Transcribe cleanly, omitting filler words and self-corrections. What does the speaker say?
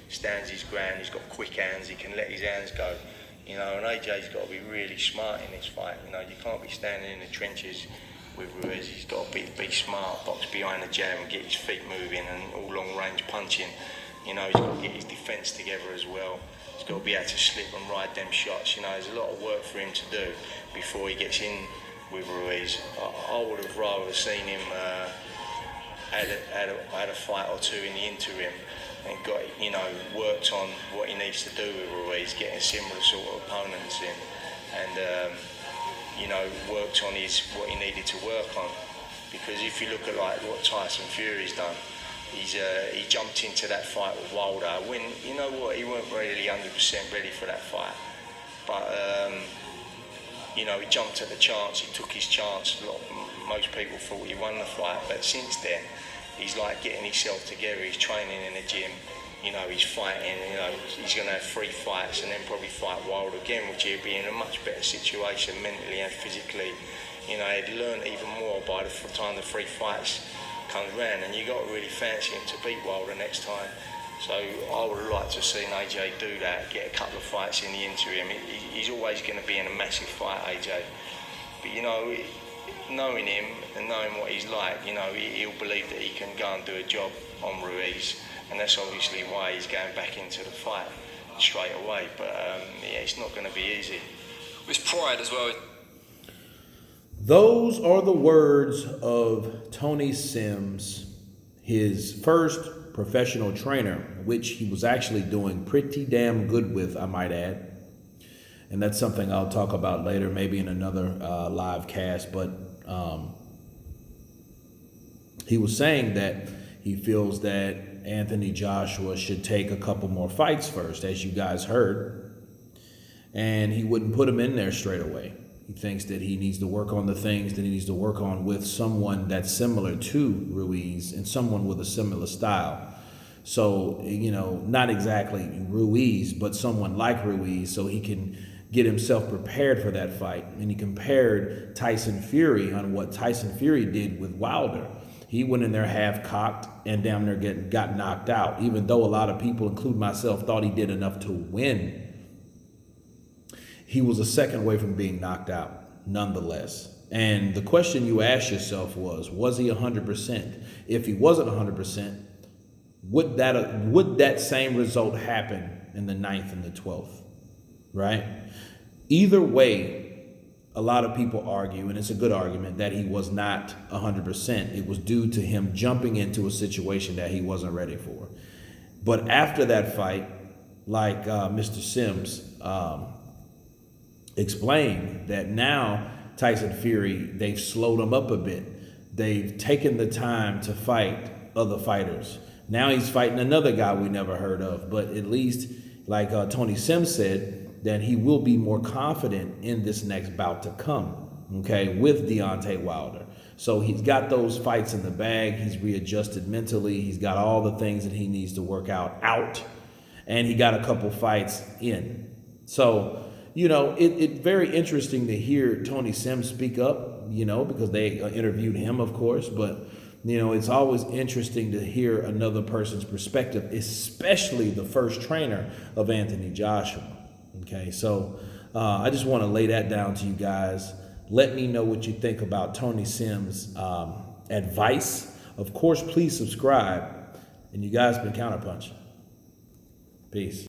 stands his ground. He's got quick hands. He can let his hands go. You know, and AJ's got to be really smart in this fight. You know, you can't be standing in the trenches with Ruiz. He's got to be smart, box behind the jab and get his feet moving and all long range punching. You know, he's got to get his defence together as well. He's got to be able to slip and ride them shots. You know, there's a lot of work for him to do before he gets in with Ruiz. I would have rather seen him had a fight or two in the interim and got, you know, worked on what he needs to do with Ruiz, getting similar sort of opponents in, and you know, worked on what he needed to work on. Because if you look at like what Tyson Fury's done, he jumped into that fight with Wilder when, you know what, he weren't really 100% ready for that fight, but you know, he jumped at the chance, he took his chance. Most people thought he won the fight, but since then he's like getting himself together. He's training in the gym, you know, he's fighting. You know, he's going to have 3 fights and then probably fight Wilder again, which he'll be in a much better situation mentally and physically. You know, he'd learn even more by the time the 3 fights comes round, and you got to really fancy him to beat Wilder next time. So I would like to see AJ do that, get a couple of fights in the interim. He's always going to be in a massive fight, AJ. But you know, knowing him and knowing what he's like, you know, he'll believe that he can go and do a job on Ruiz, and that's obviously why he's going back into the fight straight away. But yeah, it's not going to be easy. With pride as well. Those are the words of Tony Sims, his first professional trainer, which he was actually doing pretty damn good with, I might add. And that's something I'll talk about later, maybe in another live cast. But he was saying that he feels that Anthony Joshua should take a couple more fights first, as you guys heard. And he wouldn't put him in there straight away. He thinks that he needs to work on the things that he needs to work on with someone that's similar to Ruiz and someone with a similar style. So, you know, not exactly Ruiz, but someone like Ruiz, so he can get himself prepared for that fight. And he compared Tyson Fury on what Tyson Fury did with Wilder. He went in there half-cocked and down there got knocked out, even though a lot of people, including myself, thought he did enough to win. He was a second away from being knocked out, nonetheless. And the question you asked yourself was he 100%? If he wasn't 100%, would that same result happen in the 9th and the 12th, right? Either way, a lot of people argue, and it's a good argument, that he was not 100%. It was due to him jumping into a situation that he wasn't ready for. But after that fight, like Mr. Sims explained, that now Tyson Fury, they've slowed him up a bit. They've taken the time to fight other fighters. Now he's fighting another guy we never heard of, but at least, like Tony Sims said, that he will be more confident in this next bout to come, okay, with Deontay Wilder. So he's got those fights in the bag. He's readjusted mentally. He's got all the things that he needs to work out, and he got a couple fights in. So, you know, it's very interesting to hear Tony Sims speak up, you know, because they interviewed him, of course. But, you know, it's always interesting to hear another person's perspective, especially the first trainer of Anthony Joshua. Okay, so I just want to lay that down to you guys. Let me know what you think about Tony Sims' advice. Of course, please subscribe. And you guys been Counterpunch. Peace.